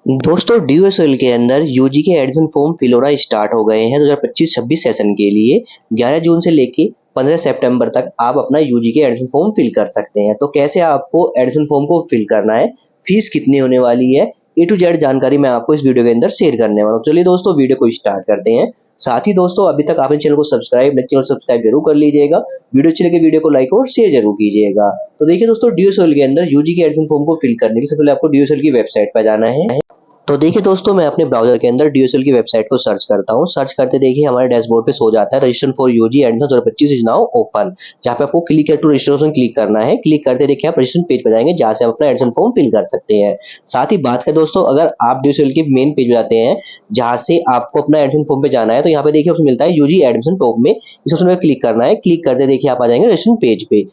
दोस्तों ड्यूएसएल के अंदर यूजी के एडमिशन फॉर्म फिल होना स्टार्ट हो गए हैं 2025-26 सेशन के लिए। 11 जून से लेके 15 सितंबर तक आप अपना यूजी के एडमिशन फॉर्म फिल कर सकते हैं। तो कैसे आपको एडमिशन फॉर्म को फिल करना है, फीस कितनी होने वाली है, ए टू जेड जानकारी मैं आपको इस वीडियो के अंदर शेयर करने वाला हूँ। चलिए दोस्तों वीडियो को स्टार्ट करते हैं। साथ ही दोस्तों अभी तक आपने चैनल को सब्सक्राइब जरूर कर लीजिएगा। वीडियो अच्छी लगे वीडियो को लाइक और शेयर जरूर कीजिएगा। तो देखिए दोस्तों ड्यूएसएल के अंदर यूजी के एडमिशन फॉर्म को फिल करने के लिए सबसे पहले आपको ड्यूएसएल की वेबसाइट पर जाना है। तो देखिए दोस्तों मैं अपने ब्राउजर के अंदर ड्यूएसएल की वेबसाइट को सर्च करता हूँ। सर्च करते देखिए हमारे डैशबोर्ड पे सो जाता है registration for UG admission 2025 is now open, जहाँ पे आपको क्लिक टू रजिस्ट्रेशन क्लिक करना है। क्लिक करते देखिए आप रजिस्ट्रेशन पेज पर जाएंगे जहाँ से आप अपना एडमिशन फॉर्म फिल कर सकते हैं। साथ ही बात करें दोस्तों, अगर आप ड्यूएसएल के मेन पेज पे जाते हैं जहाँ से आपको अपना एडमिशन फॉर्म पे जाना है, तो यहाँ पे देखिए ऑप्शन मिलता है यूजी एडमिशन टॉप में, इस ऑप्शन में क्लिक करना है। क्लिक करते देखिए आप आ जाएंगे रजिस्ट्रेशन पेज पे,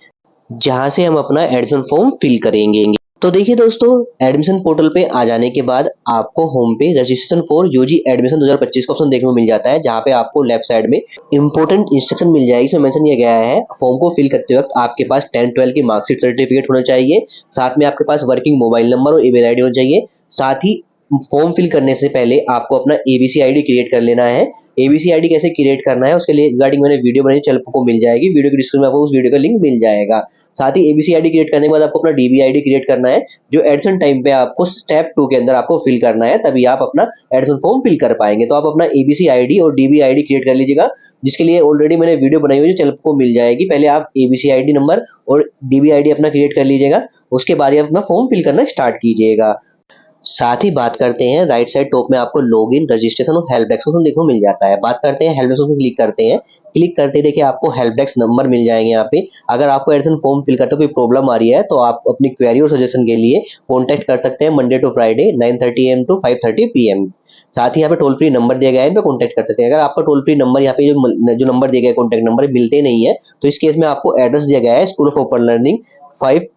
जहाँ से हम अपना एडमिशन फॉर्म फिल करेंगे। तो देखिए दोस्तों एडमिशन पोर्टल पे आ जाने के बाद आपको होम पे रजिस्ट्रेशन फॉर यूजी एडमिशन 2025 का ऑप्शन देखने को मिल जाता है, जहाँ पे आपको लेफ्ट साइड में इंपॉर्टेंट इंस्ट्रक्शन मिल जाएगी। इसमें मेंशन किया गया है फॉर्म को फिल करते वक्त आपके पास 10-12 की मार्कशीट सर्टिफिकेट होना चाहिए, साथ में आपके पास वर्किंग मोबाइल नंबर और ईमेल आईडी होना चाहिए। साथ ही फॉर्म फिल करने से पहले आपको अपना एबीसी आईडी क्रिएट कर लेना है। एबीसी आईडी कैसे क्रिएट करना है उसके लिए रिगार्डिंग मैंने वीडियो बनाई, चैनल को मिल जाएगी, वीडियो के डिस्क्रिप्शन में आपको उस वीडियो का लिंक मिल जाएगा। साथ ही एबीसी आईडी क्रिएट करने के बाद आपको अपना डीबी आईडी क्रिएट करना है, जो एडमिशन टाइम पे आपको स्टेप 2 के अंदर आपको फिल करना है, तभी आप अपना एडमिशन फॉर्म फिल कर पाएंगे। तो आप अपना एबीसी आईडी और डीबी आईडी क्रिएट कर लीजिएगा, जिसके लिए ऑलरेडी मैंने वीडियो बनाई हुई है, चैनल को मिल जाएगी। पहले आप एबीसी आईडी नंबर और डीबी आईडी अपना क्रिएट कर लीजिएगा, उसके बाद आप अपना फॉर्म फिल करना स्टार्ट कीजिएगा। साथ ही बात करते हैं राइट साइड टॉप में आपको लॉगिन, रजिस्ट्रेशन और हेल्प डेस्क देखने को मिल जाता है। बात करते हैं हेल्प डेस्क में क्लिक करते हैं। क्लिक करते देखिए आपको हेल्प डेस्क नंबर मिल जाएंगे यहाँ पे। अगर आपको एडमिशन फॉर्म फिल करते कोई प्रॉब्लम आ रही है तो आप अपनी क्वेरी और सजेशन के लिए कॉन्टैक्ट कर सकते हैं Monday to Friday 9:30 AM to 5:30 PM। साथ ही यहाँ पे टोल फ्री नंबर दिया गया है, इन पे कॉन्टैक्ट कर सकते हैं। अगर आपका टोल फ्री नंबर यहाँ पे जो नंबर दिया गया है कॉन्टैक्ट नंबर मिलते नहीं है, तो इस केस में आपको एड्रेस दिया गया है school of open learning 5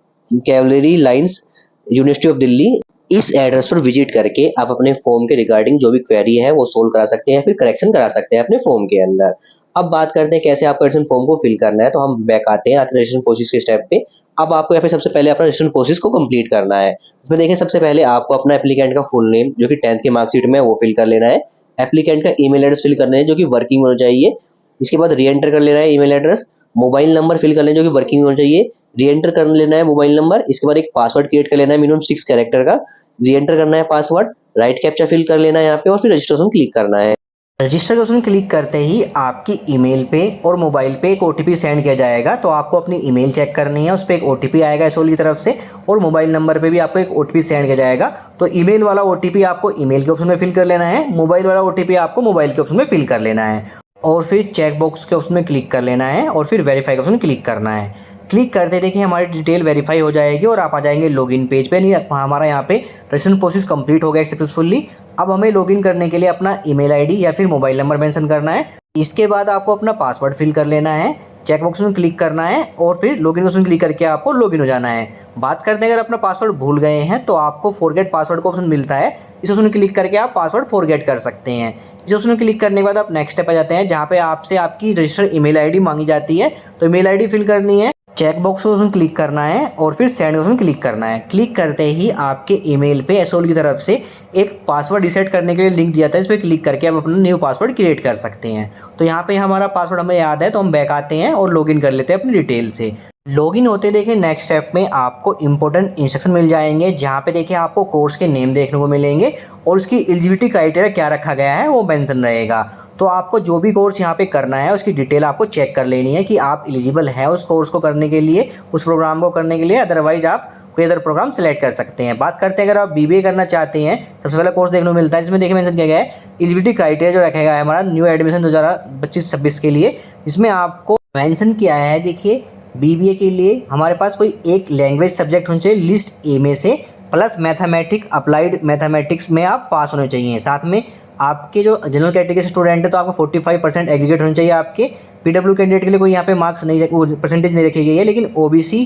cavalry lines, university of Delhi. इस एड्रेस पर विजिट करके आप अपने फॉर्म के रिगार्डिंग जो भी क्वेरी है वो सोल्व करा सकते हैं, फिर करेक्शन करा सकते हैं अपने फॉर्म के अंदर। अब बात करते हैं कैसे आपको एडमिशन फॉर्म को फिल करना है। तो हम बैक आते हैं रजिस्ट्रेशन प्रोसेस के स्टेप पे। अब आपको यहाँ पे सबसे पहले अपना रजिस्ट्रेशन प्रोसेस को कंप्लीट करना है। इसमें देखिए सबसे पहले आपको अपना एप्लीकेंट का फुल नेम जो कि 10th की मार्कशीट में वो फिल कर लेना है। एप्लीकेंट का ईमेल एड्रेस फिल करना है जो कि वर्किंग होना चाहिए। इसके बाद री एंटर कर लेना है email address. Mobile number fill कर लेना जो कि वर्किंग होना चाहिए। री एंटर कर लेना है मोबाइल नंबर। इसके बाद एक पासवर्ड क्रिएट कर लेना है मिनिमम 6 कैरेक्टर का। री एंटर करना है पासवर्ड, राइट कैप्चा फिल कर लेना है यहाँ पे और फिर रजिस्ट्रेशन क्लिक करना है। रजिस्टर के ऑप्शन क्लिक करते ही आपकी ईमेल पे और मोबाइल पे एक ओटीपी सेंड किया जाएगा। तो आपको अपनी ईमेल चेक करनी है, उस पर एक ओटीपी आएगा एसओल की तरफ से, और मोबाइल नंबर पे भी आपको एक ओटीपी सेंड किया जाएगा। तो ईमेल वाला ओटीपी आपको ईमेल के ऑप्शन में फिल कर लेना है, मोबाइल वाला ओटीपी आपको मोबाइल के ऑप्शन में फिल कर लेना है, और फिर चेक बॉक्स के ऑप्शन में क्लिक कर लेना है और फिर वेरीफाई के ऑप्शन क्लिक करना है। क्लिक करते देखिए हमारी डिटेल वेरीफाई हो जाएगी और आप आ जाएंगे लॉगिन पेज पे। नहीं, हमारा यहाँ पे रजिस्ट्रेशन प्रोसेस कंप्लीट हो गया सक्सेसफुली। अब हमें लॉगिन करने के लिए अपना ईमेल आईडी या फिर मोबाइल नंबर मेंशन करना है। इसके बाद आपको अपना पासवर्ड फिल कर लेना है, चेक बॉक्स में क्लिक करना है और फिर लॉगिन ऑप्शन क्लिक करके आपको लॉगिन हो जाना है। बात करते हैं अगर अपना पासवर्ड भूल गए हैं तो आपको फॉरगेट पासवर्ड का ऑप्शन मिलता है, इस ऑप्शन में क्लिक करके आप पासवर्ड फॉरगेट कर सकते हैं। इस ऑप्शन में क्लिक करने के बाद आप नेक्स्ट स्टेप आ जाते हैं, जहाँ पे आपसे आपकी रजिस्टर्ड ईमेल आईडी मांगी जाती है। तो ईमेल आईडी फिल करनी है, चेक बॉक्स ऑप्शन क्लिक करना है और फिर सेंड ऑप्शन क्लिक करना है। क्लिक करते ही आपके ईमेल पे एसओल की तरफ से एक पासवर्ड रिसेट करने के लिए लिंक दिया था, इस पर क्लिक करके आप अपना न्यू पासवर्ड क्रिएट कर सकते हैं। तो यहाँ पे हमारा पासवर्ड हमें याद है, तो हम बैक आते हैं और लॉगिन कर लेते हैं अपनी डिटेल से। लॉगिन होते देखिए नेक्स्ट स्टेप में आपको इंपॉर्टेंट इंस्ट्रक्शन मिल जाएंगे, जहाँ पे देखिए आपको कोर्स के नेम देखने को मिलेंगे और उसकी एलिजिबिलिटी क्राइटेरिया क्या रखा गया है वो मेंशन रहेगा। तो आपको जो भी कोर्स यहाँ पे करना है उसकी डिटेल आपको चेक कर लेनी है कि आप एलिजिबल है उस कोर्स को करने के लिए, उस प्रोग्राम को करने के लिए, अदरवाइज आप कोई अदर प्रोग्राम सेलेक्ट कर सकते हैं। बात करते हैं अगर आप बीबीए करना चाहते हैं, सबसे पहले कोर्स देखने को मिलता है, जिसमें देखिए मेंशन किया गया है एलिजिबिलिटी क्राइटेरिया जो रखा गया है हमारा न्यू एडमिशन 2025-26 के लिए। इसमें आपको मेंशन किया है देखिए बीबीए के लिए हमारे पास कोई एक लैंग्वेज सब्जेक्ट होना चाहिए लिस्ट ए में से, प्लस मैथमेटिक्स, अप्लाइड मैथमेटिक्स में आप पास होने चाहिए। साथ में आपके जो जनरल कैटेगरी से स्टूडेंट है तो आपको 45% एग्रीगेट होने चाहिए आपके। पीडब्ल्यू कैंडिडेट के लिए कोई यहाँ पे मार्क्स नहीं, परसेंटेज नहीं रखी गई है, लेकिन ओबीसी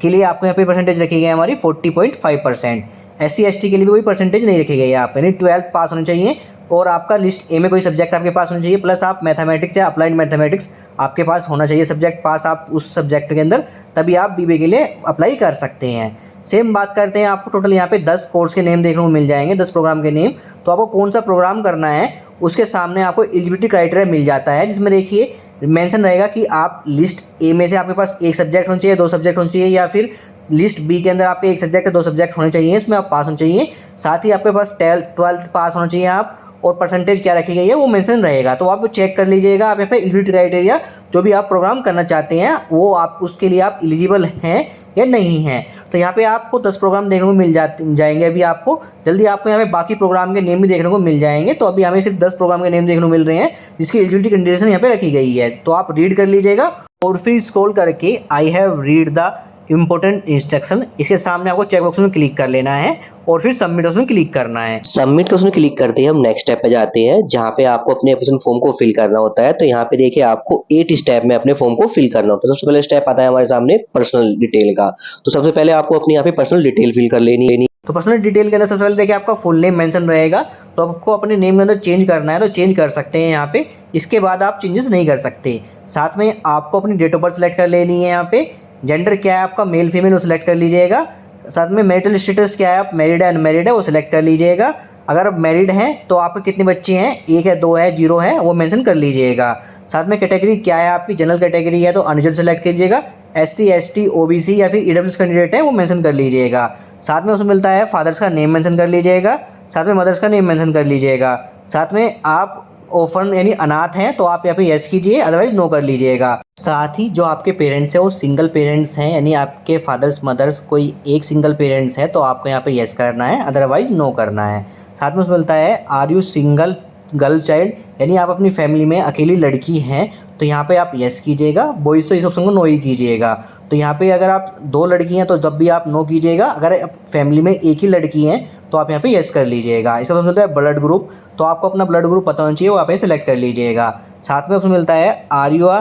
के लिए आपको यहाँ पे परसेंटेज रखी गई है हमारी 40.5%। SC ST के लिए भी कोई परसेंटेज नहीं रखी गई है, आप यानी 12th पास होने चाहिए और आपका लिस्ट ए में कोई सब्जेक्ट आपके पास होना चाहिए, प्लस आप मैथमेटिक्स या अप्लाइड मैथमेटिक्स आपके पास होना चाहिए सब्जेक्ट पास आप उस सब्जेक्ट के अंदर, तभी आप बीबीए के लिए अप्लाई कर सकते हैं। सेम बात करते हैं, आपको टोटल यहाँ पे 10 कोर्स के नेम देखने को मिल जाएंगे, 10 प्रोग्राम के नेम। तो आपको कौन सा प्रोग्राम करना है उसके सामने आपको एलिजिबिलिटी क्राइटेरिया मिल जाता है, जिसमें देखिए मेंशन रहेगा कि आप लिस्ट ए में से आपके पास एक सब्जेक्ट होना चाहिए, 2 सब्जेक्ट होने चाहिए, या फिर लिस्ट बी के अंदर आपके एक सब्जेक्ट है, 2 सब्जेक्ट होने चाहिए, इसमें आप पास होने चाहिए। साथ ही आपके पास 12th पास होना चाहिए आप, और परसेंटेज क्या रखी गई है वो मेंशन रहेगा। तो आप चेक कर लीजिएगा आप यहाँ पे एलिजिबिलिटी क्राइटेरिया, जो भी आप प्रोग्राम करना चाहते हैं वो आप उसके लिए आप एलिजिबल हैं या नहीं हैं। तो यहाँ पे आपको 10 प्रोग्राम देखने को मिल जाएंगे। अभी आपको जल्दी आपको यहाँ पे बाकी प्रोग्राम के नेम भी देखने को मिल जाएंगे। तो अभी हमें सिर्फ 10 प्रोग्राम के नेम देखने को मिल रहे हैं जिसकी एलिजिबिलिटी कंडीशन यहाँ पे रखी गई है। तो आप रीड कर लीजिएगा और फिर स्क्रॉल करके I have read the important instruction, इसके सामने आपको चेक बॉक्स में क्लिक कर लेना है और फिर सबमिट उसमें क्लिक करना है। सबमिट का उसमें क्लिक करते ही हम नेक्स्ट स्टेप पे जाते हैं, जहाँ पे आपको अपने एप्लीकेशन फॉर्म को फिल करना होता है। तो यहाँ पे देखिए आपको 8 स्टेप में अपने फॉर्म को फिल करना होता है। सबसे पहले स्टेप आता है हमारे सामने पर्सनल डिटेल का। तो सबसे पहले आपको अपनी यहाँ पे पर्सनल डिटेल फिल कर लेनी। तो पर्सनल डिटेल के अंदर सबसे पहले देखिए आपका फुल नेम मेंशन रहेगा, तो आपको अपने नेम के अंदर चेंज करना है तो चेंज कर सकते हैं यहाँ पे। इसके बाद आप चेंजेस नहीं कर सकते। साथ में आपको अपनी डेट ऑफ बर्थ सेलेक्ट कर लेनी है। यहाँ पे जेंडर क्या है आपका, मेल फीमेल, वो सिलेक्ट कर लीजिएगा। साथ में मैरिटल स्टेटस क्या है, आप मैरिड है अनमैरिड है वो सिलेक्ट कर लीजिएगा। अगर आप मैरिड हैं तो आपके कितने बच्चे हैं, 1 है 2 है 0 है वो मेंशन कर लीजिएगा। साथ में कैटेगरी क्या है आपकी, जनरल कैटेगरी है तो अनरिजर्व सेलेक्ट कीजिएगा। SC ST OBC या फिर EWS कैंडिडेट है वो मेंशन कर लीजिएगा। साथ में उसमें मिलता है फादर्स का नेम मेंशन कर लीजिएगा। साथ में मदर्स का नेम मेंशन कर लीजिएगा। साथ में आप ऑर्फन यानी अनाथ हैं तो आप यहाँ पे यस कीजिए, अदरवाइज नो कर लीजिएगा। साथ ही जो आपके पेरेंट्स हैं वो सिंगल पेरेंट्स हैं, यानी आपके फादर्स मदर्स कोई एक सिंगल पेरेंट्स है तो आपको यहाँ पे यस करना है, अदरवाइज नो करना है। साथ में उसमें मिलता है are you single girl child, यानी आप अपनी फैमिली में अकेली लड़की हैं तो यहाँ पे आप यस कीजिएगा। बॉयज़ तो इस ऑप्शन को नो ही कीजिएगा। तो यहाँ पे अगर आप 2 लड़की हैं तो जब भी आप नो कीजिएगा। अगर आप फैमिली में एक ही लड़की हैं तो आप यहाँ पे यस कर लीजिएगा। इसका मतलब मिलता है ब्लड ग्रुप, तो आपको अपना ब्लड ग्रुप पता होना चाहिए, वो आप यहाँ सेलेक्ट कर लीजिएगा। साथ में उसमें मिलता है are you a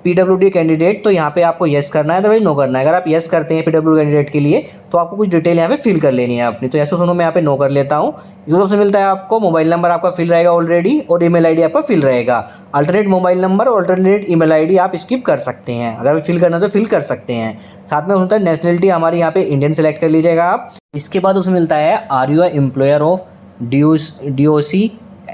PWD candidate, तो यहाँ पे आपको यस करना है, अदरवाइज नो करना है। अगर आप यस करते हैं PWD कैंडिडेट के लिए तो आपको कुछ डिटेल यहाँ पे फिल कर लेनी है अपनी। तो ऐसे सुनो मैं यहाँ पे नो कर लेता हूँ। इसमें सबसे मिलता है आपको मोबाइल नंबर आपका फिल रहेगा ऑलरेडी, और ईमेल आईडी आपका फिल रहेगा। अल्टरनेट मोबाइल नंबर और अल्टरनेट ईमेल आईडी आप स्किप कर सकते हैं, अगर फिल करना तो फिल कर सकते हैं। साथ में होता है नेशनलिटी हमारी यहाँ पे इंडियन सेलेक्ट कर लीजिएगा आप। इसके बाद उसमें मिलता है are you employer of DOC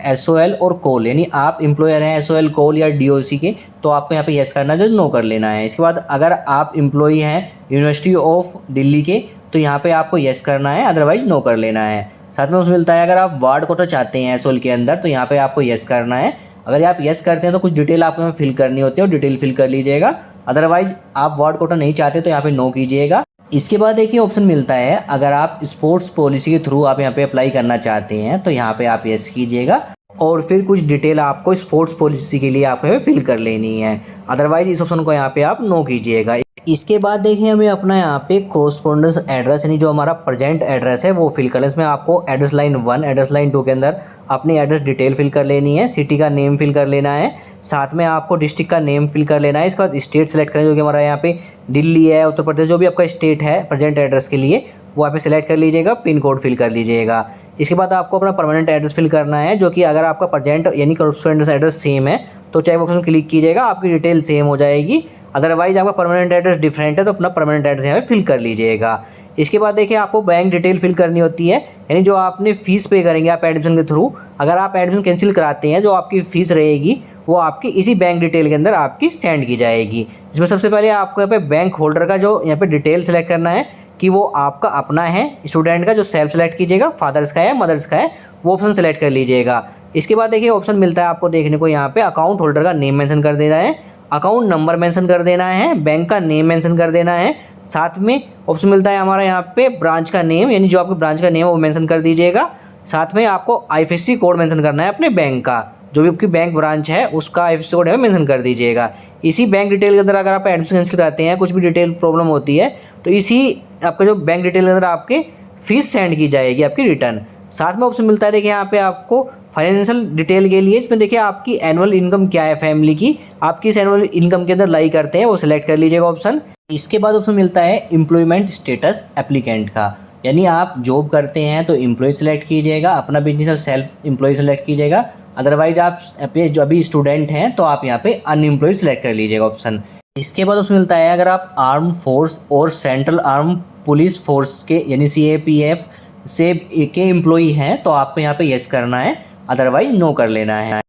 SOL और कोल, यानी आप एम्प्लॉयर हैं SOL कोल या DOC के तो आपको यहाँ पे यस करना है, जो नो कर लेना है। इसके बाद अगर आप एम्प्लॉई हैं यूनिवर्सिटी ऑफ दिल्ली के तो यहाँ पे आपको यस करना है, अदरवाइज नो कर लेना है। साथ में उसमें मिलता है अगर आप वार्ड कोटा चाहते हैं SOL के अंदर तो यहाँ पे आपको यस करना है। अगर आप यस करते हैं तो कुछ डिटेल आपको यहाँ फिल करनी होती है और डिटेल फिल कर लीजिएगा, अदरवाइज आप वार्ड कोटा नहीं चाहते तो यहाँ पे नो कीजिएगा। इसके बाद देखिए ऑप्शन मिलता है अगर आप स्पोर्ट्स पॉलिसी के थ्रू आप यहाँ पे अप्लाई करना चाहते हैं तो यहाँ पे आप यस कीजिएगा, और फिर कुछ डिटेल आपको स्पोर्ट्स पॉलिसी के लिए आपको फिल कर लेनी है, अदरवाइज इस ऑप्शन को यहाँ पे आप नो कीजिएगा। इसके बाद देखिए हमें अपना यहाँ पे कोरस्पोंडेंस एड्रेस, यानी जो हमारा प्रेजेंट एड्रेस है वो फिल करना है। इसमें आपको एड्रेस लाइन 1 एड्रेस लाइन 2 के अंदर अपनी एड्रेस डिटेल फिल कर लेनी है, सिटी का नेम फिल कर लेना है, साथ में आपको डिस्ट्रिक्ट का नेम फिल कर लेना है। इसके बाद स्टेट सेलेक्ट करें, जो कि हमारा यहाँ पे दिल्ली है, उत्तर प्रदेश, जो भी आपका स्टेट है प्रेजेंट एड्रेस के लिए वो आप सेलेक्ट कर लीजिएगा, पिन कोड फिल कर लीजिएगा। इसके बाद आपको अपना परमानेंट एड्रेस फिल करना है, जो कि अगर आपका प्रेजेंट यानी कोरस्पोंडेंस एड्रेस सेम है तो चेक बॉक्स में क्लिक कीजिएगा, आपकी डिटेल सेम हो जाएगी। अदरवाइज आपका परमानेंट एड्रेस डिफरेंट है तो अपना परमानेंट एड्रेस यहाँ पे फिल कर लीजिएगा। इसके बाद देखिए आपको बैंक डिटेल फिल करनी होती है, यानी जो आपने फ़ीस पे करेंगे आप एडमिशन के थ्रू। अगर आप एडमिशन कैंसिल कराते हैं जो आपकी फ़ीस रहेगी वो आपकी इसी बैंक डिटेल के अंदर आपकी सेंड की जाएगी। इसमें सबसे पहले आपको यहाँ पे बैंक होल्डर का जो यहाँ पे डिटेल सेलेक्ट करना है कि वो आपका अपना है, स्टूडेंट का जो सेल्फ सेलेक्ट कीजिएगा, फादर्स का है मदर्स का है वो ऑप्शन सेलेक्ट कर लीजिएगा। इसके बाद देखिए ऑप्शन मिलता है आपको देखने को यहाँ पे अकाउंट होल्डर का नेम मेंशन कर देना है, अकाउंट नंबर मेंशन कर देना है, बैंक का नेम मेंशन कर देना है। साथ में ऑप्शन मिलता है हमारा यहाँ पे ब्रांच का नेम, यानी जो आपके ब्रांच का नेम है वो मेंशन कर दीजिएगा। साथ में आपको IFSC कोड मेंशन करना है अपने बैंक का, जो भी आपकी बैंक ब्रांच है उसका IFSC कोड है मेंशन कर दीजिएगा। इसी बैंक डिटेल के अंदर अगर आप एडमिशन कैंसिल कराते हैं, कुछ भी डिटेल प्रॉब्लम होती है तो इसी आपका जो बैंक डिटेल के अंदर आपके फीस सेंड की जाएगी आपकी रिटर्न। साथ में ऑप्शन मिलता है देखिए यहाँ पे आपको फाइनेंशियल डिटेल के लिए, इसमें देखिए आपकी एनुअल इनकम क्या है फैमिली की, आप किस एनुअल इनकम के अंदर लाई करते हैं वो सिलेक्ट कर लीजिएगा ऑप्शन। इसके बाद ऑप्शन मिलता है एम्प्लॉयमेंट स्टेटस एप्लीकेंट का, यानी आप जॉब करते हैं तो एम्प्लॉय सेलेक्ट कीजिएगा, अपना बिजनेस और सेल्फ एम्प्लॉय सेलेक्ट कीजिएगा। अदरवाइज आप अपने जो अभी स्टूडेंट हैं तो आप यहाँ पे अनएम्प्लॉय सेलेक्ट कर लीजिएगा ऑप्शन। इसके बाद उसमें मिलता है अगर आप आर्म फोर्स और सेंट्रल आर्म पुलिस फोर्स के यानी CAPF से के एम्प्लॉई हैं तो आपको यहाँ पे यस करना है, अदरवाइज नो कर लेना है।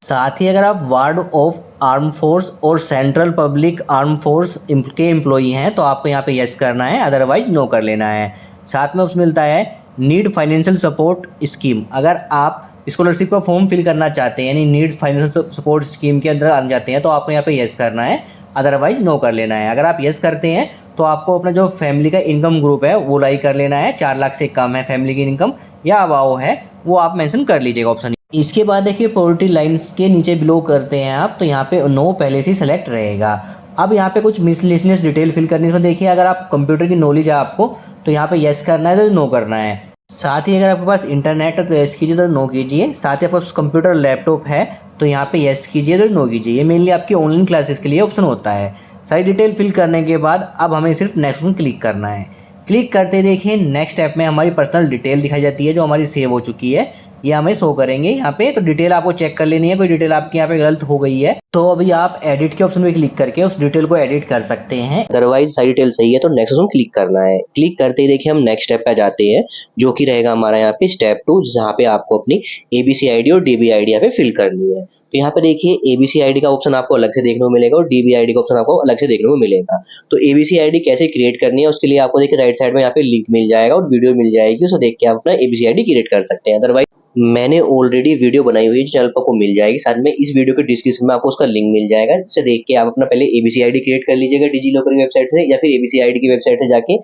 साथ ही अगर आप वार्ड ऑफ आर्म फोर्स और सेंट्रल पब्लिक आर्म फोर्स के एम्प्लॉई हैं तो आपको यहाँ पे यस करना है, अदरवाइज नो कर लेना है। साथ में उसमें मिलता है नीड फाइनेंशियल सपोर्ट स्कीम। अगर आप स्कॉलरशिप का फॉर्म फिल करना चाहते हैं यानी नीड फाइनेंशियल सपोर्ट स्कीम के अंदर आ जाते हैं तो आपको यहाँ पे यस करना है, अदरवाइज नो कर लेना है। अगर आप यस करते हैं तो आपको अपना जो फैमिली का इनकम ग्रुप है वो लाइक कर लेना है, 4 लाख से कम है फैमिली की इनकम या अबाव है वो आप मेंशन कर लीजिएगा ऑप्शन। इसके बाद देखिए पॉवर्टी लाइन्स के नीचे बिलो करते हैं आप तो यहाँ पे नो पहले से सेलेक्ट रहेगा। अब यहाँ पे कुछ मिसलेनियस डिटेल फिल करनी है। इसमें देखिए अगर आप कंप्यूटर की नॉलेज है आपको तो यहाँ पे यस करना है तो नो करना है। साथ ही अगर आपके पास इंटरनेट है तो यस कीजिए तो नो कीजिए। साथ ही आपके पास कंप्यूटर लैपटॉप है तो यहाँ पे यस कीजिए तो नो कीजिए। ये मेनली आपकी ऑनलाइन क्लासेस के लिए ऑप्शन होता है। सारी डिटेल फिल करने के बाद अब हमें सिर्फ नेक्स्ट में क्लिक करना है। क्लिक करते देखिए नेक्स्ट ऐप में हमारी पर्सनल डिटेल दिखाई जाती है जो हमारी सेव हो चुकी है, ये हमें शो करेंगे यहाँ पे। तो डिटेल आपको चेक कर लेनी है, कोई डिटेल आपकी यहाँ पे गलत हो गई है तो अभी आप एडिट के ऑप्शन पे क्लिक करके उस डिटेल को एडिट कर सकते हैं, अदरवाइज सारी डिटेल सही है तो नेक्स्ट ऑप्शन क्लिक करना है। क्लिक करते ही देखिए हम नेक्स्ट स्टेप पे जाते हैं जो कि रहेगा हमारा यहाँ पे स्टेप 2, जहाँ पे आपको अपनी ABC ID और DB ID यहाँ पे फिल करनी है। तो यहाँ पे देखिए ABC ID का ऑप्शन आपको अलग से देखने को मिलेगा और DB ID का ऑप्शन आपको अलग से देखने को मिलेगा। तो ABC ID कैसे क्रिएट करनी है उसके लिए आपको देखिए राइट साइड में यहाँ पे लिंक मिल जाएगा और वीडियो मिल जाएगी, उसे देख के आप अपना ABC ID क्रिएट कर सकते हैं। अदरवाइज मैंने ऑलरेडी वीडियो बनाई हुई है, चैनल पर आपको मिल जाएगी, साथ में इस वीडियो के डिस्क्रिप्शन में आपको उसका लिंक मिल जाएगा, जिसे देख के आप अपना पहले ABC ID क्रिएट कर लीजिएगा डिजीलॉकर की वेबसाइट से या फिर ABC ID की वेबसाइट से जाके।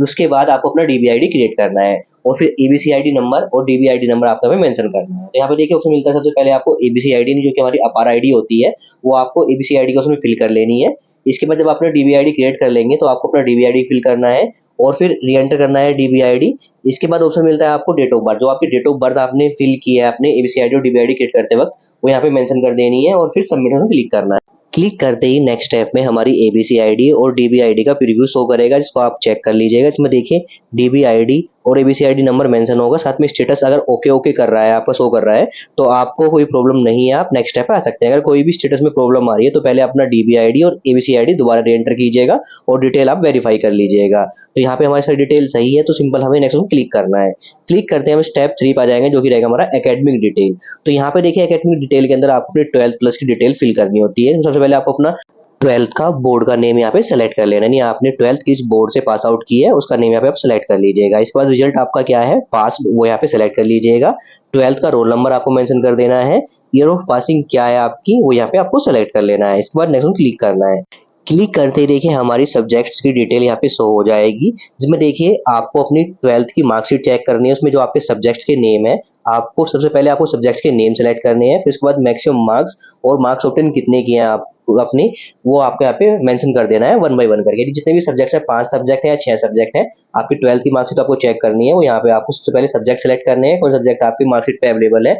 उसके बाद आपको अपना DB ID क्रिएट करना है और फिर ABC ID नंबर और DB ID नंबर आपको हमें मेंशन करना है। तो यहाँ पे देखिए ऑप्शन मिलता है सबसे पहले आपको ABC ID जो कि हमारी अपार ID होती है वो आपको ABC ID को उसमें फिल कर लेनी है। इसके बाद जब आप अपना DB ID क्रिएट कर लेंगे तो आपको अपना DB ID फिल करना है और फिर री एंटर करना है DB ID। इसके बाद ऑप्शन मिलता है आपको डेट ऑफ बर्थ, जो आपकी डेट ऑफ बर्थ आपने फिल किया है अपने ABC ID और DB ID क्रिएट करते वक्त वो यहाँ पे मेंशन कर देनी है और फिर सबमिट में क्लिक करना है। क्लिक करते ही नेक्स्ट स्टेप में हमारी ABC ID और DB ID का प्रीव्यू शो करेगा, जिसको आप चेक कर लीजिएगा। इसमें देखिए DB ID और ABC ID नंबर मेंशन होगा, साथ में स्टेटस अगर ओके ओके कर रहा है आपका शो कर रहा है तो आपको कोई प्रॉब्लम नहीं है, आप नेक्स्ट स्टेप पे आ सकते हैं। अगर कोई भी स्टेटस में प्रॉब्लम आ रही है तो पहले अपना DB ID और ABC ID दोबारा री एंटर कीजिएगा और डिटेल आप वेरीफाई कर लीजिएगा। तो यहाँ पे हमारी सारी डिटेल सही है तो सिंपल हमें नेक्स्ट क्लिक करना है। क्लिक करते हैं हम स्टेप 3 पे आ जाएंगे जो कि रहेगा हमारा एकेडमिक डिटेल। तो यहाँ पे देखिए एकेडमिक डिटेल के अंदर आपको अपने 12th प्लस की डिटेल फिल करनी होती है। सबसे पहले आपको अपना 12th का बोर्ड का नेम यहाँ पे सेलेक्ट कर लेना है, यानी आपने 12th किस बोर्ड से पास आउट की है उसका नेम यहाँ पे आप सेलेक्ट कर लीजिएगा। इसके बाद रिजल्ट आपका क्या है पास वो यहाँ पे सेलेक्ट कर लीजिएगा। 12th का रोल नंबर आपको मेंशन कर देना है। ईयर ऑफ पासिंग क्या है आपकी वो यहाँ पे आपको सेलेक्ट कर लेना है। इसके बाद नेक्स्ट क्लिक करना है। क्लिक करते ही देखिए हमारी सब्जेक्ट्स की डिटेल यहाँ पे शो हो जाएगी, जिसमें देखिए आपको अपनी 12th की मार्कशीट चेक करनी है। उसमें जो आपके सब्जेक्ट्स के नेम है आपको सबसे पहले आपको सब्जेक्ट्स के नेम सेलेक्ट करने हैं, फिर उसके बाद मैक्सिमम मार्क्स और मार्क्स ऑब्टेन कितने किए हैं आप अपनी वो आपको यहाँ पे मेंशन कर देना है 1 बाय 1 करके। जितने भी सब्जेक्ट्स हैं 5 सब्जेक्ट है या 6 सब्जेक्ट है आपकी 12th की मार्कशीट आपको चेक करनी है। वो यहाँ पे आपको सबसे पहले सब्जेक्ट सेलेक्ट करने हैं, कौन सब्जेक्ट आपकी मार्कशीट पे अवेलेबल है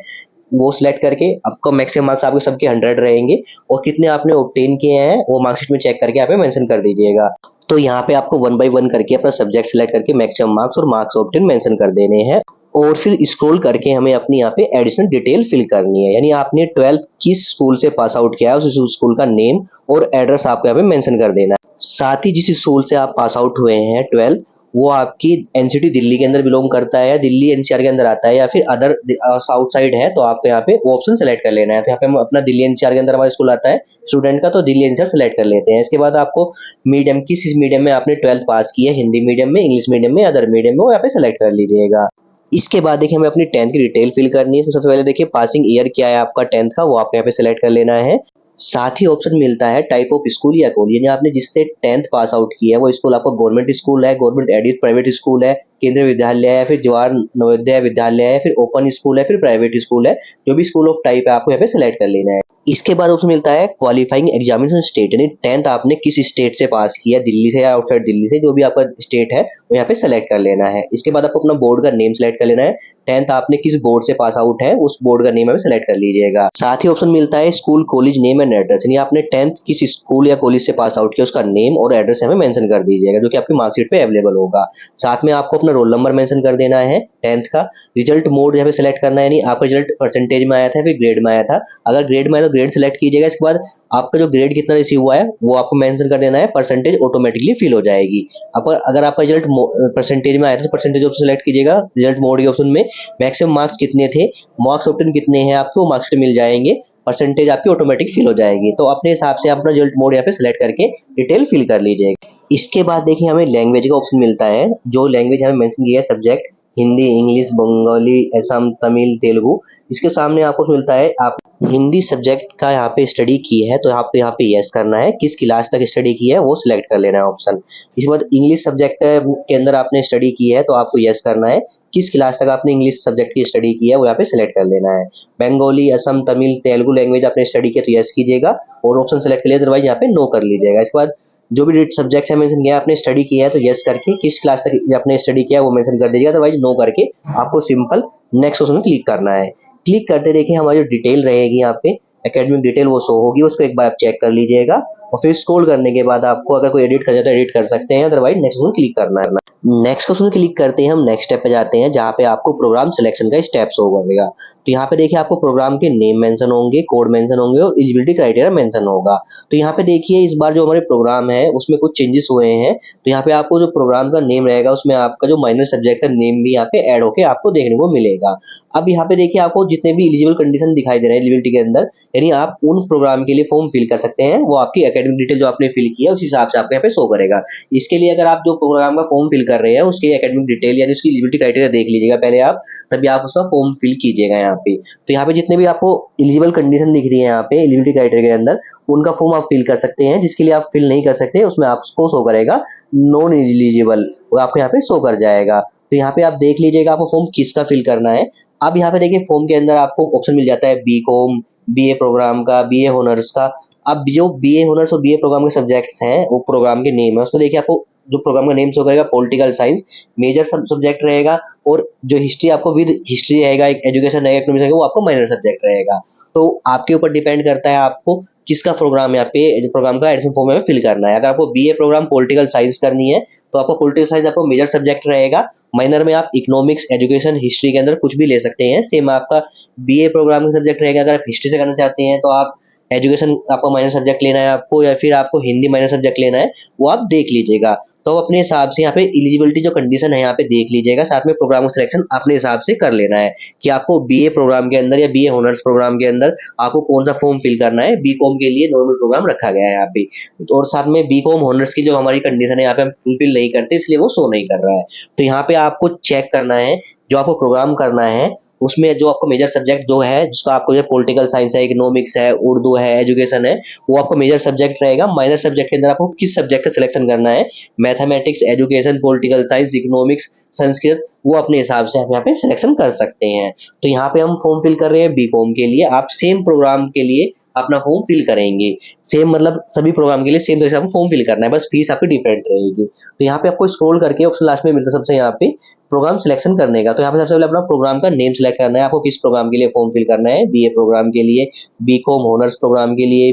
वो सिलेक्ट करके आपको मैक्सिमम मार्क्स आपके सबके 100 रहेंगे और कितने आपने ऑब्टेन किए हैं वो मार्कशीट में चेक करके यहाँ पे मेंशन कर दीजिएगा। तो यहाँ पे आपको 1 बाय 1 करके अपना सब्जेक्ट सिलेक्ट करके मैक्सिमम मार्क्स और मार्क्स ऑब्टेन मेंशन कर देने हैं और फिर स्क्रॉल करके हमें अपनी यहाँ पे एडिशनल डिटेल फिल करनी है, यानी आपने 12th किस स्कूल से पास आउट किया है उस स्कूल का नेम और एड्रेस आपको यहाँ पे मेंशन कर देना है। साथ ही जिस स्कूल से आप पास आउट हुए हैं 12th वो आपकी एनसीटी दिल्ली के अंदर बिलोंग करता है या दिल्ली एनसीआर के अंदर आता है या फिर अदर साउथ साइड है तो आपको यहाँ पे वो ऑप्शन सेलेक्ट कर लेना है। तो यहाँ पे हम अपना दिल्ली एनसीआर के अंदर हमारा स्कूल आता है स्टूडेंट का तो दिल्ली एनसीआर सेलेक्ट कर लेते हैं। इसके बाद आपको मीडियम किस मीडियम में आपने 12th पास की है, हिंदी मीडियम में, इंग्लिश मीडियम में, अदर मीडियम में, वो यहाँ पे सेलेक्ट कर लीजिएगा। इसके बाद देखिए हमें अपनी 10th की डिटेल फिल करनी है। सबसे पहले देखिए पासिंग ईयर क्या है आपका 10th का वो आपको यहाँ पे सेलेक्ट कर लेना है। साथ ही ऑप्शन मिलता है टाइप ऑफ स्कूल या कॉलेज, यानी आपने जिससे 10th पास आउट किया है वो स्कूल आपको गवर्नमेंट स्कूल है, गवर्नमेंट एडेड प्राइवेट स्कूल है, केंद्रीय विद्यालय है, फिर जवाहर नवोदय विद्यालय है, फिर ओपन स्कूल है, फिर प्राइवेट स्कूल है, जो भी स्कूल ऑफ टाइप है आपको यहाँ पे सिलेक्ट कर लेना है। इसके बाद ऑप्शन मिलता है क्वालिफाइंग एग्जामिनेशन स्टेट, यानी 10th आपने किस स्टेट से पास किया, दिल्ली से या आउटसाइड दिल्ली से, जो भी आपका स्टेट है वो यहाँ पे सेलेक्ट कर लेना है। इसके बाद आपको अपना बोर्ड का नेम सेलेक्ट कर लेना है। 10th आपने किस बोर्ड से पास आउट है उस बोर्ड का नेम हमें सेलेक्ट कर लीजिएगा। साथ ही ऑप्शन मिलता है school college name and address, यानी आपने 10th किस स्कूल या कॉलेज से पास आउट किया उसका नेम और एड्रेस हमें मेंशन कर दीजिएगा, जो कि आपकी मार्कशीट पे अवेलेबल होगा। साथ में आपको अपना रोल नंबर मेंशन कर देना है 10th का। रिजल्ट मोड यहाँ पे सेलेक्ट करना है, यानी आपका रिजल्ट परसेंटेज में आया था फिर ग्रेड में आया था। अगर ग्रेड में आया तो ग्रेड सेलेक्ट कीजिएगा। इसके बाद आपका जो ग्रेड कितना रिसीव हुआ है वो आपको मेंशन कर देना है, परसेंटेज ऑटोमेटिकली फिल हो जाएगी। आपको अगर आपका रिजल्ट परसेंटेज में आया था तो परसेंटेज ऑप्शन सेलेक्ट कीजिएगा। रिजल्ट मोड के ऑप्शन में मैक्सिमम मार्क्स कितने थे, मार्क्स ऑप्शन कितने हैं आपको मार्क्स मिल जाएंगे, परसेंटेज आपकी ऑटोमेटिक फिल हो जाएगी। तो अपने हिसाब से अपना रिजल्ट मोड यहाँ पे सिलेक्ट करके डिटेल फिल कर लीजिएगा। इसके बाद देखिए हमें लैंग्वेज का ऑप्शन मिलता है, जो लैंग्वेज हमें मेंशन किया है सब्जेक्ट हिंदी, इंग्लिश, बंगाली, असम, तमिल, तेलुगु। इसके सामने आपको मिलता है आप हिंदी सब्जेक्ट का यहाँ पे स्टडी की है तो आपको यहाँ पे यस करना है, किस क्लास तक स्टडी की है वो सिलेक्ट कर लेना है ऑप्शन। इसके बाद इंग्लिश सब्जेक्ट के अंदर आपने स्टडी की है तो आपको यस करना है, किस क्लास तक आपने इंग्लिश सब्जेक्ट की स्टडी की है वो यहाँ पे सिलेक्ट कर लेना है। बंगाली, असम, तमिल, तेलुगु लैंग्वेज आपने स्टडी किया तो यस कीजिएगा और ऑप्शन सेलेक्ट कर लिया, अदरवाइज यहाँ पे नो कर लीजिएगा। इसके बाद जो भी सब्जेक्ट है मेंशन किया आपने स्टडी किया है तो यस करके किस क्लास तक आपने स्टडी किया है वो मेंशन कर दीजिएगा, अदरवाइज नो करके आपको सिंपल नेक्स्ट ऑप्शन में क्लिक करना है। क्लिक करते देखिए हमारी जो डिटेल रहेगी यहाँ पे एकेडमिक डिटेल वो शो होगी, उसको एक बार आप चेक कर लीजिएगा और फिर स्क्रॉल करने के बाद आपको अगर कोई एडिट करना है तो एडिट कर सकते हैं, अदरवाइज नेक्स्ट ऑप्शन क्लिक करना है। नेक्स्ट क्वेश्चन क्लिक करते हैं हम नेक्स्ट स्टेप पे जाते हैं जहाँ पे आपको प्रोग्राम सिलेक्शन का स्टेप शो करेगा। तो यहाँ पे देखिए आपको प्रोग्राम के नेम मेंशन होंगे, कोड मेंशन होंगे और एलिजिबिलिटी क्राइटेरिया मेंशन होगा। तो यहाँ पे देखिए इस बार जो हमारे प्रोग्राम है उसमें कुछ चेंजेस हुए हैं। तो यहाँ पे आपको जो प्रोग्राम का नेम रहेगा उसमें आपका जो माइनर सब्जेक्ट का नेम भी यहाँ पे ऐड होके आपको देखने को मिलेगा। अब यहाँ पे देखिए आपको जितने भी एलिजिबल कंडीशन दिखाई दे रहे हैं एलिजिबिलिटी के अंदर, यानी आप उन प्रोग्राम के लिए फॉर्म फिल कर सकते हैं, वो आपकी एकेडमिक डिटेल जो आपने फिल किया उस हिसाब से आपको यहाँ पे शो करेगा। इसके लिए अगर आप जो प्रोग्राम का फॉर्म फिल कर रहे हैं उसके एकेडमिक डिटेल यानी उसकी एलिजिबिलिटी क्राइटेरिया देख लीजिएगा पहले आप, तभी आप उसका फॉर्म फिल कीजिएगा यहाँ पे। तो यहाँ पे जितने भी आपको एलिजिबल कंडीशन दिख रही है यहाँ पे एलिजिबिलिटी क्राइटेरिया के अंदर, उनका फॉर्म आप फिल कर सकते हैं। जिसके लिए आप फिल नहीं कर सकते उसमें आपको शो करेगा नॉन एलिजिबल, वो आपको यहाँ पे शो कर जाएगा। तो यहाँ पे आप देख लीजिएगा आपको फॉर्म किसका फिल करना है। अब यहाँ पे देखिए फॉर्म के अंदर आपको ऑप्शन मिल जाता है बीकॉम, बीए प्रोग्राम का, बीए ऑनर्स का। अब जो बीए ऑनर्स और बीए प्रोग्राम के सब्जेक्ट्स हैं वो प्रोग्राम के नेम है, उसमें देखिए आपको जो प्रोग्राम का नेम शो करेगा पॉलिटिकल साइंस मेजर सब्जेक्ट रहेगा, और जो हिस्ट्री आपको विद हिस्ट्री रहेगा, एक एजुकेशन रहेगा, इकोनॉमिक्स रहेगा, वो आपको माइनर सब्जेक्ट रहेगा। तो आपके ऊपर डिपेंड करता है आपको किसका प्रोग्राम यहाँ पे प्रोग्राम का एडमिशन फॉर्म में फिल करना है। अगर आपको बीए प्रोग्राम पॉलिटिकल साइंस करनी है तो आपको पॉलिटिकल साइंस आपको मेजर सब्जेक्ट रहेगा, माइनर में आप इकोनॉमिक्स, एजुकेशन, हिस्ट्री के अंदर कुछ भी ले सकते हैं। सेम आपका बीए प्रोग्राम का सब्जेक्ट रहेगा, अगर आप हिस्ट्री से करना चाहते हैं तो आप एजुकेशन आपका माइनर सब्जेक्ट लेना है आपको, या फिर आपको हिंदी माइनर सब्जेक्ट लेना है, वो आप देख लीजिएगा। तो अपने हिसाब से यहाँ पे एलिजिबिलिटी जो कंडीशन है यहाँ पे देख लीजिएगा, साथ में प्रोग्राम सिलेक्शन अपने हिसाब से कर लेना है कि आपको बीए प्रोग्राम के अंदर या बीए ऑनर्स प्रोग्राम के अंदर आपको कौन सा फॉर्म फिल करना है। बीकॉम के लिए नॉर्मल प्रोग्राम रखा गया है यहाँ पे, और साथ में बीकॉम ऑनर्स की जो हमारी कंडीशन है यहाँ पे हम फुलफिल नहीं करते, इसलिए वो शो नहीं कर रहा है। तो यहाँ पे आपको चेक करना है जो आपको प्रोग्राम करना है उसमें जो आपको मेजर सब्जेक्ट जो है, जिसका आपको जो पॉलिटिकल साइंस है, इकोनॉमिक्स है, उर्दू है, एजुकेशन है, वो आपको मेजर सब्जेक्ट रहेगा। माइनर सब्जेक्ट के अंदर आपको किस सब्जेक्ट का सिलेक्शन करना है, mathematics, education, political science, economics, Sanskrit, वो अपने हिसाब से आप यहाँ पे सिलेक्शन कर सकते हैं। तो यहाँ पे हम फॉर्म फिल कर रहे हैं बीकॉम के लिए, आप सेम प्रोग्राम के लिए अपना फॉर्म फिल करेंगे। सेम मतलब सभी प्रोग्राम के लिए सेम तरीके से आपको फॉर्म फिल करना है, बस फीस आपकी डिफरेंट रहेगी। तो यहाँ पे आपको स्क्रॉल करके ऑप्शन लास्ट में मिलता है सबसे यहाँ पे प्रोग्राम सिलेक्शन करने का। तो यहाँ पे सबसे पहले अपना प्रोग्राम का नेम सिलेक्ट करना है, आपको किस प्रोग्राम के लिए फॉर्म फिल करना है। बीए प्रोग्राम के लिए, बीकॉम ऑनर्स प्रोग्राम के लिए,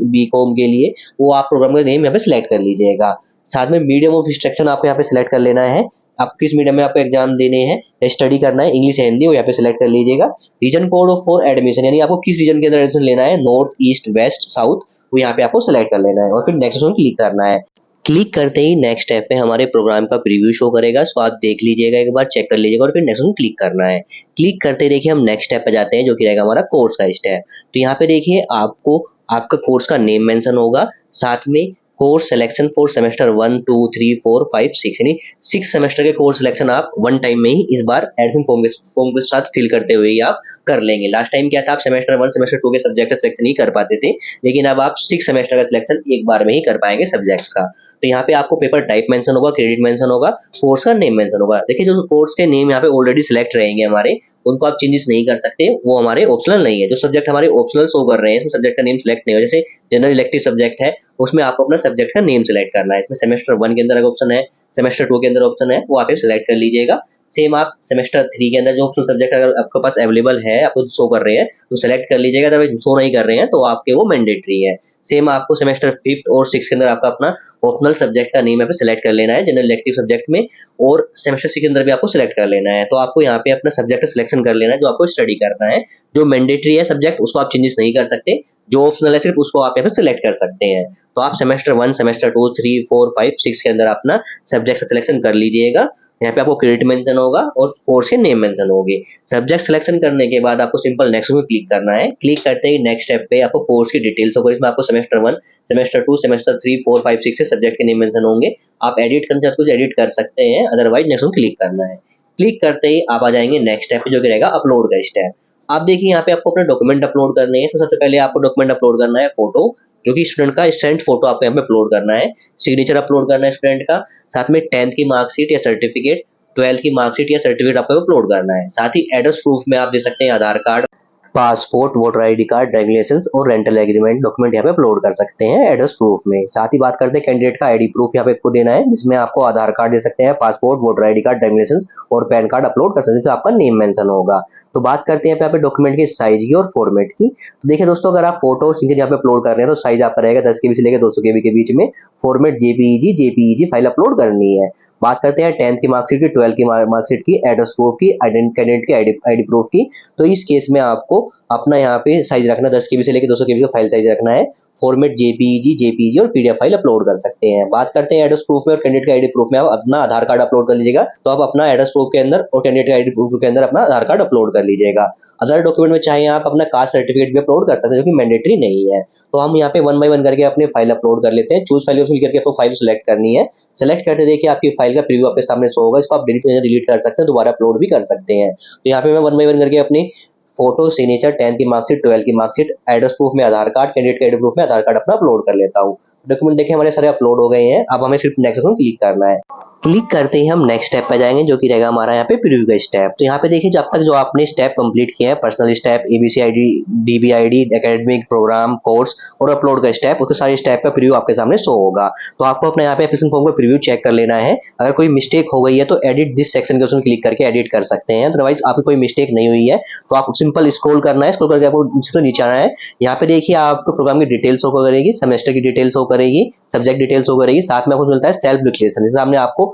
बीकॉम के लिए, वो आप प्रोग्राम का नेम यहाँ पे सिलेक्ट कर लीजिएगा। साथ में मीडियम ऑफ इंस्ट्रक्शन आपको यहाँ पे सिलेक्ट कर लेना है, आप किस मीडियम में आपको एग्जाम देने हैं, स्टडी करना है, इंग्लिश हिंदी, वो यहाँ पे सिलेक्ट कर लीजिएगा। रीजन कोड फॉर एडमिशन, यानी आपको किस रीजन के अंदर एडमिशन लेना है, नॉर्थ, ईस्ट, वेस्ट, साउथ, वो यहाँ पे आपको सिलेक्ट कर लेना है और फिर नेक्स्ट ऑप्शन क्लिक करना है। क्लिक करते ही नेक्स्ट स्टेप पे हमारे प्रोग्राम का प्रीव्यू शो करेगा, सो आप देख लीजिएगा, एक बार चेक कर लीजिएगा और फिर नेक्स्ट ऑप्शन क्लिक करना है। क्लिक करते देखिए हम नेक्स्ट स्टेप पे जाते हैं जो कि रहेगा हमारा कोर्स का स्टेप। तो यहाँ पे देखिए आपको आपका कोर्स का नेम मेंशन होगा, साथ में कोर्स सिलेक्शन फॉर सेमेस्टर 1, 2, 3, 4, 5, 6 यानी 6 सेमेस्टर के कोर्स सिलेक्शन आप वन टाइम में ही इस बार एडमिशन फॉर्म के साथ फिल करते हुए ही आप कर लेंगे। लास्ट टाइम क्या था, आप सेमेस्टर 1 सेमेस्टर 2 के सब्जेक्ट का सिलेक्शन नहीं कर पाते थे, लेकिन अब आप 6 सेमेस्टर का सिलेक्शन एक बार में ही कर पाएंगे सब्जेक्ट्स का। तो यहाँ पे आपको पेपर टाइप मेंशन होगा, क्रेडिट मेंशन होगा, कोर्स का नेम मेंशन होगा। देखिए जो कोर्स के नेम यहाँ पे ऑलरेडी सिलेक्ट रहेंगे हमारे, उनको आप चेंजेस नहीं कर सकते, वो हमारे ऑप्शनल नहीं है। जो सब्जेक्ट हमारे ऑप्शनल शो कर रहे हैं इसमें सब्जेक्ट का नेम सिलेक्ट नहीं हो, जैसे जनरल इलेक्टिव सब्जेक्ट है उसमें आपको अपना सब्जेक्ट का नेम सिलेक्ट करना है। इसमें सेमेस्टर 1 के अंदर ऑप्शन है, सेमेस्टर 2 के अंदर ऑप्शन है, वो आप सिलेक्ट कर लीजिएगा। सेम आप सेमेस्टर 3 के अंदर जो ऑप्शन सब्जेक्ट अगर आपके पास अवेलेबल है, आपको शो कर रहे हैं तो सिलेक्ट कर लीजिएगा, अगर शो नहीं कर रहे हैं तो आपके वो मैंडेटरी है। सेम आपको सेमेस्टर 5 और 6 के अंदर आपका अपना ऑप्शनल सब्जेक्ट का नेम यहाँ पे सिलेक्ट कर लेना है जनरल इलेक्टिव सब्जेक्ट में, और सेमेस्टर 6 के अंदर भी आपको सिलेक्ट कर लेना है। तो आपको यहाँ पे अपना सब्जेक्ट सिलेक्शन कर लेना है जो आपको स्टडी करना है। जो मैंडेटरी है सब्जेक्ट उसको आप चेंजेस नहीं कर सकते, जो ऑप्शनल है सिर्फ उसको आप यहाँ पे सिलेक्ट कर सकते हैं। तो आप सेमेस्टर 1, सेमेस्टर 2, 3, 4, 5, 6 के अंदर अपना सब्जेक्ट सिलेक्शन कर लीजिएगा। यहाँ पे आपको क्रेडिट मेंशन होगा और कोर्स के नेम मेंशन होंगे। सब्जेक्ट सिलेक्शन करने के बाद आपको सिंपल नेक्स्ट में क्लिक करना है। क्लिक करते ही नेक्स्ट स्टेप पे आपको कोर्स की डिटेल्स होगा, इसमें आपको सेमेस्टर 1, सेमेस्टर 2, सेमेस्टर 3, 4, 5, 6 से सब्जेक्ट के नेम मेंशन होंगे। आप एडिट करना चाहते कुछ एडिट कर सकते हैं, अदरवाइज नेक्स्ट में क्लिक करना है। क्लिक करते ही आप आ जाएंगे नेक्स्ट स्टेप पे जो कि रहेगा अपलोड का स्टेप। आप देखिए यहाँ पे आपको अपने डॉक्यूमेंट अपलोड करने हैं। सबसे पहले आपको डॉक्यूमेंट अपलोड करना है फोटो, जो कि स्टूडेंट का स्टैंड फोटो आपको यहाँ पे अपलोड करना है। सिग्नेचर अपलोड करना है स्टूडेंट का, साथ में 10th की मार्कशीट या सर्टिफिकेट, 12th की मार्कशीट या सर्टिफिकेट आपको अपलोड करना है। साथ ही एड्रेस प्रूफ में आप दे सकते हैं Aadhaar card, passport, voter ID card, driving licence और रेंटल एग्रीमेंट डॉक्यूमेंट यहाँ पे अपलोड कर सकते हैं एड्रेस प्रूफ में। साथ ही बात करते हैं कैंडिडेट का आईडी प्रूफ यहाँ पे आपको देना है, जिसमें आपको आधार कार्ड दे सकते हैं, passport, voter ID card, driving licence और पैन कार्ड अपलोड कर सकते हैं, तो आपका नेम मेंशन होगा। तो बात करते हैं यहाँ पे डॉक्यूमेंट की साइज की और फॉर्मेट की। तो देखिए दोस्तों, अगर आप फोटो सिग्नेचर यहाँ पे अपलोड कर रहे हैं तो साइज आपका रहेगा 10 KB से लेकर 200 KB के बीच में। फॉर्मेट JPEG फाइल अपलोड करनी है। बात करते हैं 10th की मार्कशीट की, 12th की मार्कशीट की, एड्रेस प्रूफ की, कैंडिडेट की आईडी प्रूफ की। तो इस केस में आपको अपना यहाँ पे साइज रखना 10 KB से लेकर 200 KB का फाइल साइज रखना है। फॉर्मेट JPEG और PDF फाइल अपलोड कर सकते हैं। बात करते हैं एड्रेस प्रूफ में और कैंडिडेट का आईडी प्रूफ में आप अपना आधार कार्ड अपलोड कर लीजिएगा। तो आप अपना एड्रेस प्रूफ के अंदर और कैंडिडेट का आईडी प्रूफ के अंदर अपना आधार कार्ड अपलोड कर लीजिएगा। अदर डॉक्यूमेंट में चाहे आप अपना कास्ट सर्टिफिकेट भी अपलोड कर सकते हैं, जो कि मैंडेटरी नहीं है। तो हम यहाँ पे 1 बाय 1 करके अपने फाइल अपलोड कर लेते हैं। चूज फाइल करके आपको फाइल सेलेक्ट करनी है। सेलेक्ट करते देखिए आपकी फाइल का प्रीव्यू आपके सामने शो होगा, इसको आप डिलीट कर सकते हैं, दोबारा अपलोड भी कर सकते हैं। तो यहाँ पे मैं 1 बाय 1 करके अपनी फोटो, सिग्नेचर, 10th की मार्कशीट, 12th की मार्कशीट, एड्रेस प्रूफ में आधार कार्ड, कैंडिडेट के आईडी प्रूफ में आधार कार्ड अपना अपलोड कर लेता हूँ। डॉक्यूमेंट देखिए हमारे सारे अपलोड हो गए हैं। अब हमें सिर्फ नेक्स्ट में क्लिक करना है। क्लिक करते ही हम नेक्स्ट स्टेप पे जाएंगे, जो कि रहेगा हमारा यहाँ पे प्रीव्यू का स्टेप। तो यहाँ पे देखिए जब तक जो आपने स्टेप कंप्लीट किया है, personal step, ABCID, DBID, academic, programme, course और अपलोड का स्टेप, उसके सारे स्टेप का प्रीव्यू आपके सामने शो होगा। तो आपको अपना यहाँ पे एप्लीकेशन फॉर्म का प्रीव्यू चेक कर लेना है। अगर कोई मिस्टेक हो गई है तो एडिट दिस सेक्शन के उसमें क्लिक करके एडिट कर सकते हैं। अदरवाइज आपकी कोई मिस्टेक नहीं हुई है तो आप सिंपल स्क्रॉल करना है, स्क्रॉल करके आपको नीचे आना है। यहाँ पे देखिए आपको प्रोग्राम की डिटेल्स शो करेगी, सेमेस्टर की डिटेल्स शो करेगी, सब्जेक्ट डिटेल्स शो करेगी, साथ में आपको मिलता है सेल्फ डिक्लेरेशन। जैसे सामने आपको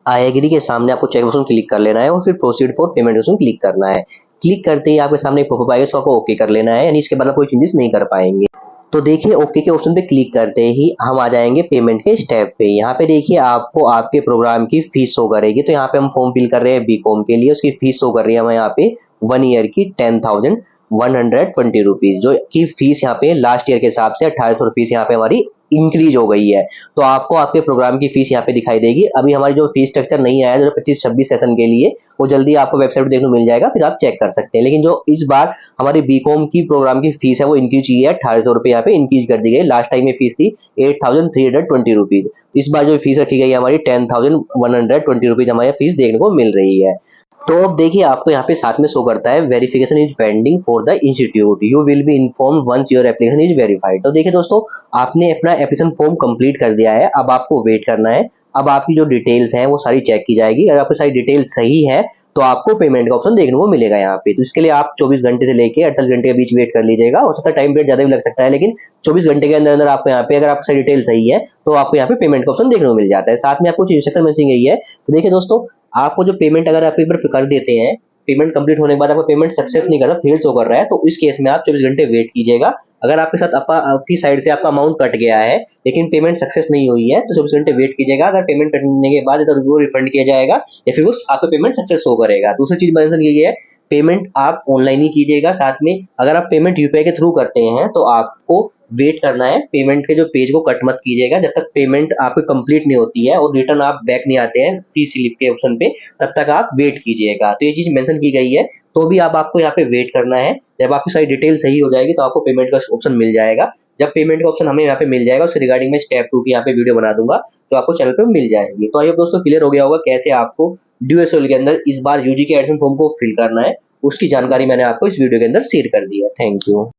आई एग्री के सामने आपको चेक बटन क्लिक कर लेना है और फिर proceed for payment button click करना है। क्लिक करते ही आपके सामने पॉपअप आएगा, इसको आपको ओके कर लेना है, यानी इसके बाद आप कोई चेंजेस नहीं कर पाएंगे। तो देखिए ओके के ऑप्शन पे क्लिक करते ही हम आ जाएंगे पेमेंट के स्टेप पे। यहाँ पे देखिए आपको आपके प्रोग्राम की फीस शो करेगी। तो यहाँ पे हम फॉर्म फिल कर रहे हैं बीकॉम के लिए, उसकी फीस शो कर रही है हमें यहाँ पे 1 ईयर की 10,120 रुपीज, जो की फीस यहाँ पे लास्ट ईयर के हिसाब से 1800 फीस यहाँ पे हमारी इंक्रीज हो गई है। तो आपको आपके प्रोग्राम की फीस यहाँ पे दिखाई देगी। अभी हमारी जो फीस स्ट्रक्चर नहीं आया जो 25-26 सेशन के लिए, वो जल्दी आपको वेबसाइट देखने को मिल जाएगा, फिर आप चेक कर सकते हैं। लेकिन जो इस बार हमारी बीकॉम की प्रोग्राम की फीस है वो इंक्रीज की है, 1800 रुपये यहाँ पे इंक्रीज कर दी गई। लास्ट टाइम में फीस थी 8,320 रुपीज। इस बार जो फीस रखी गई है हमारी 10,120 रुपीज हमारी फीस देखने को मिल रही है। तो अब देखिए आपको यहाँ पे साथ में शो करता है verification is pending for the institute, you will be informed once your application is verified. तो देखिए दोस्तों, आपने अपना एप्लीकेशन फॉर्म कंप्लीट कर दिया है, अब आपको वेट करना है। अब आपकी जो डिटेल्स हैं वो सारी चेक की जाएगी। अगर आपकी सारी डिटेल्स सही है तो आपको पेमेंट का ऑप्शन देखने को मिलेगा यहाँ पे। तो इसके लिए आप 24 घंटे से लेके 48 घंटे के बीच वेट कर लीजिएगा। हो सकता है टाइम पीरियड ज्यादा भी लग सकता है, लेकिन 24 घंटे के अंदर अंदर आपको यहाँ पे, अगर आपकी सारी डिटेल सही है तो आपको यहाँ पे पेमेंट का ऑप्शन देखने को मिल जाता है। साथ में आपको कुछ इंस्ट्रक्शन मिल गई है। तो देखिए दोस्तों, आपको जो पेमेंट अगर आप एक बार कर देते हैं, पेमेंट कंप्लीट होने के बाद आपका पेमेंट सक्सेस नहीं कर रहा, फेल शो कर रहा है, तो इस केस में आप 24 घंटे वेट कीजिएगा। अगर आपके साथ आपकी साइड से आपका अमाउंट कट गया है लेकिन पेमेंट सक्सेस नहीं हुई है तो 24 घंटे वेट कीजिएगा। अगर पेमेंट कटने के बाद इधर वो रिफंड किया जाएगा या फिर वो आपका पेमेंट सक्सेस शो करेगा। दूसरी चीज मेंशन की है, पेमेंट आप ऑनलाइन ही कीजिएगा। साथ में अगर आप पेमेंट यूपीआई के थ्रू करते हैं तो आपको वेट करना है, पेमेंट के जो पेज को कट मत कीजिएगा जब तक पेमेंट आपकी कंप्लीट नहीं होती है और रिटर्न आप बैक नहीं आते हैं सी स्लिप के ऑप्शन पे, तब तक आप वेट कीजिएगा। तो ये चीज़ मेंशन की गई है, तो भी आपको यहाँ पे वेट करना है। जब आपकी सारी डिटेल सही हो जाएगी तो आपको पेमेंट का ऑप्शन मिल जाएगा। जब पेमेंट का ऑप्शन हमें यहाँ पे मिल जाएगा उसके रिगार्डिंग मैं स्टेप 2 की यहाँ पे वीडियो बना दूंगा, तो आपको चैनल पे मिल जाएगी। तो आई होप दोस्तों क्लियर हो गया होगा कैसे आपको ड्यूएसएल के अंदर इस बार यूजी के एडमिशन फॉर्म को फिल करना है, उसकी जानकारी मैंने आपको इस वीडियो के अंदर शेयर कर दी है। Thank you.